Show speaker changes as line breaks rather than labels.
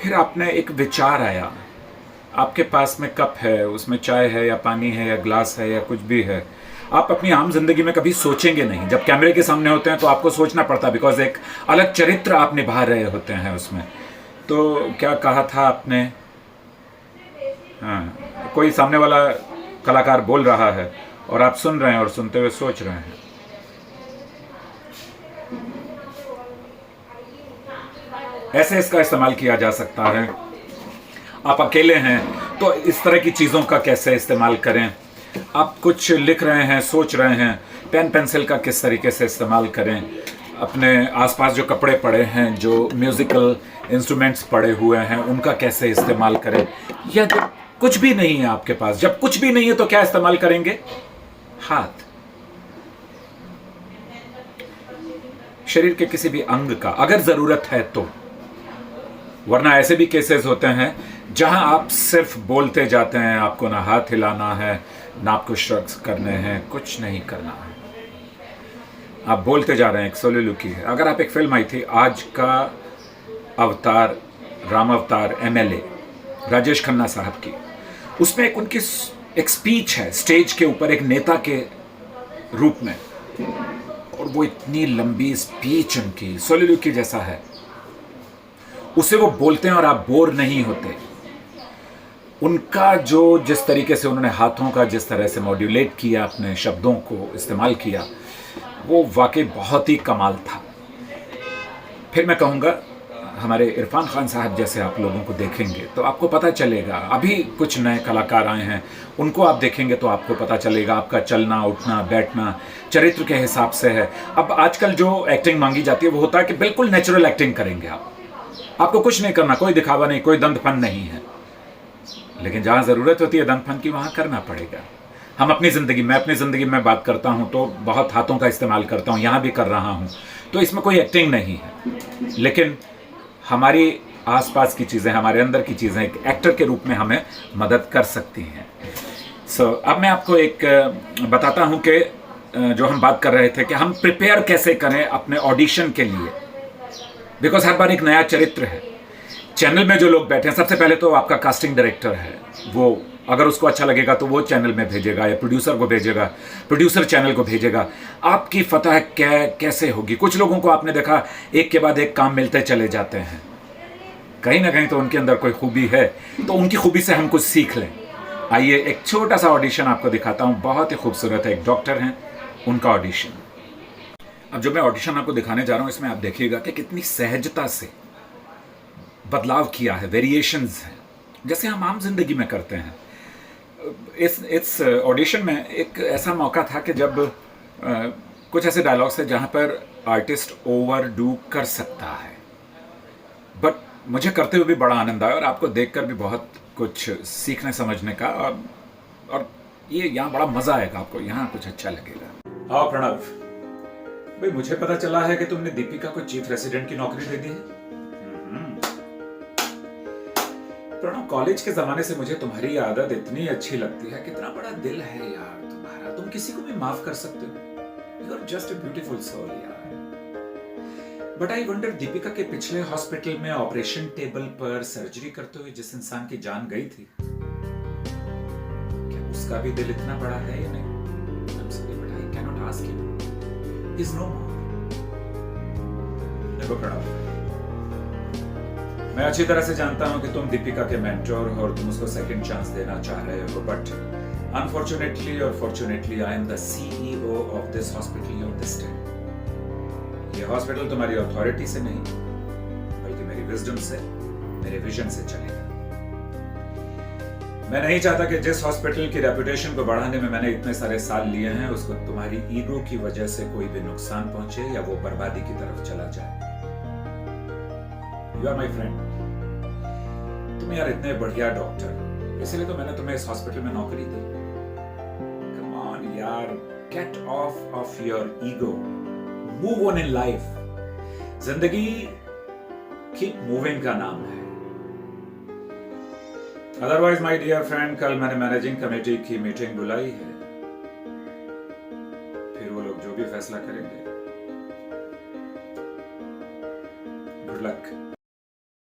फिर आपने एक विचार आया, आपके पास में कप है, उसमें चाय है या पानी है या ग्लास है या कुछ भी है। आप अपनी आम जिंदगी में कभी सोचेंगे नहीं, जब कैमरे के सामने होते हैं तो आपको सोचना पड़ता है, बिकॉज एक अलग चरित्र आप निभा रहे होते हैं उसमें। तो क्या कहा था आपने? हाँ, कोई सामने वाला कलाकार बोल रहा है और आप सुन रहे हैं और सुनते हुए सोच रहे हैं। ऐसे इसका इस्तेमाल किया जा सकता है। आप अकेले हैं तो इस तरह की चीज़ों का कैसे इस्तेमाल करें। आप कुछ लिख रहे हैं, सोच रहे हैं, पेन पेंसिल का किस तरीके से इस्तेमाल करें। अपने आसपास जो कपड़े पड़े हैं, जो म्यूज़िकल इंस्ट्रूमेंट्स पड़े हुए हैं, उनका कैसे इस्तेमाल करें। या जब कुछ भी नहीं है आपके पास, जब कुछ भी नहीं है तो क्या इस्तेमाल करेंगे? हाथ। शरीर के किसी भी अंग का अगर ज़रूरत है तो। वरना ऐसे भी केसेस होते हैं जहां आप सिर्फ बोलते जाते हैं, आपको ना हाथ हिलाना है, ना आपको श्रग्स करने हैं, कुछ नहीं करना है, आप बोलते जा रहे हैं। एक सोलिलोक्वी है। अगर आप एक फिल्म आई थी आज का अवतार, राम अवतार MLA, राजेश खन्ना साहब की, उसमें एक उनकी एक स्पीच है स्टेज के ऊपर एक नेता के रूप में, और वो इतनी लंबी स्पीच उनकी सोलिलोक्वी जैसा है, उसे वो बोलते हैं और आप बोर नहीं होते। उनका जो जिस तरीके से उन्होंने हाथों का जिस तरह से मॉड्यूलेट किया, अपने शब्दों को इस्तेमाल किया, वो वाकई बहुत ही कमाल था। फिर मैं कहूँगा हमारे इरफान खान साहब जैसे आप लोगों को देखेंगे तो आपको पता चलेगा। अभी कुछ नए कलाकार आए हैं, उनको आप देखेंगे तो आपको पता चलेगा आपका चलना उठना बैठना चरित्र के हिसाब से है। अब आजकल जो एक्टिंग मांगी जाती है वो होता है कि बिल्कुल नेचुरल एक्टिंग करेंगे आप, आपको कुछ नहीं करना, कोई दिखावा नहीं, कोई दंतफन नहीं है। लेकिन जहां जरूरत होती है दंतफन की, वहां करना पड़ेगा। हम अपनी जिंदगी, मैं अपनी जिंदगी में बात करता हूं तो बहुत हाथों का इस्तेमाल करता हूं, यहां भी कर रहा हूं, तो इसमें कोई एक्टिंग नहीं है। लेकिन हमारी आसपास की चीजें, हमारे अंदर की चीजें एक एक्टर के रूप में हमें मदद कर सकती हैं। अब मैं आपको एक बताता हूं कि जो हम बात कर रहे थे कि हम प्रिपेयर कैसे करें अपने ऑडिशन के लिए, बिकॉज हर बार एक नया चरित्र है। चैनल में जो लोग बैठे हैं, सबसे पहले तो आपका कास्टिंग डायरेक्टर है, वो अगर उसको अच्छा लगेगा तो वो चैनल में भेजेगा या प्रोड्यूसर को भेजेगा, प्रोड्यूसर चैनल को भेजेगा। आपकी फतह कैसे होगी? कुछ लोगों को आपने देखा एक के बाद एक काम मिलते चले जाते हैं, कहीं ना कहीं तो उनके अंदर कोई खूबी है, तो उनकी खूबी से हम कुछ सीख लें। आइए एक छोटा सा ऑडिशन आपको दिखाता हूं, बहुत ही खूबसूरत है। एक डॉक्टर हैं, उनका ऑडिशन। अब जो मैं ऑडिशन आपको दिखाने जा रहा हूं, इसमें आप देखिएगा कि कितनी सहजता से बदलाव किया है, वेरिएशंस हैं, जैसे हम आम जिंदगी में करते हैं। इस ऑडिशन में एक ऐसा मौका था कि जब कुछ ऐसे डायलॉग्स थे जहां पर आर्टिस्ट ओवर डू कर सकता है, बट मुझे करते हुए भी बड़ा आनंद आया और आपको देखकर भी बहुत कुछ सीखने समझने का, और ये यहाँ बड़ा मजा आएगा आपको, यहाँ कुछ अच्छा लगेगा। आओ प्रणव भाई, मुझे पता चला है कि तुमने दीपिका को चीफ रेसिडेंट की नौकरी दे दी है। प्रणव, कॉलेज के जमाने से मुझे तुम्हारी आदत इतनी अच्छी लगती है, कितना बड़ा दिल है यार तुम्हारा, तुम किसी को भी माफ कर सकते हो। You are just a beautiful soul यार। बट आई वंडर, दीपिका के पिछले हॉस्पिटल में ऑपरेशन टेबल पर सर्जरी करते हुए जिस इंसान की जान गई थी, क्या उसका भी दिल इतना बड़ा है या नहीं? I'm sorry, but I cannot ask him. He's no more. देखो प्रणव, मैं अच्छी तरह से जानता हूं कि तुम दीपिका के मेंटोर हो और तुम उसको सेकंड चांस देना चाह रहे हो, बट अनफॉर्चुनेटली और fortunately I am the CEO of this hospital of this time. ये हॉस्पिटल तुम्हारी अथॉरिटी से नहीं, बल्कि मेरी विजडम से, मेरे विजन से चलेगा। मैं नहीं चाहता कि जिस हॉस्पिटल की रेपुटेशन को बढ़ाने में मैंने इतने सारे साल लिए हैं, उसको तुम्हारी ईगो की वजह से कोई भी नुकसान पहुंचे या वो बर्बादी की तरफ चला जाए। यू आर माई फ्रेंड, तुम यार इतने बढ़िया डॉक्टर, इसलिए तो मैंने तुम्हें इस हॉस्पिटल में नौकरी दी। कम ऑन यार, get off your ego, move on in life. जिंदगी कीप मूविंग का नाम है। अदरवाइज माय डियर फ्रेंड, कल मैंने मैनेजिंग कमेटी की मीटिंग बुलाई है, फिर वो लोग जो भी फैसला करेंगे। Good luck.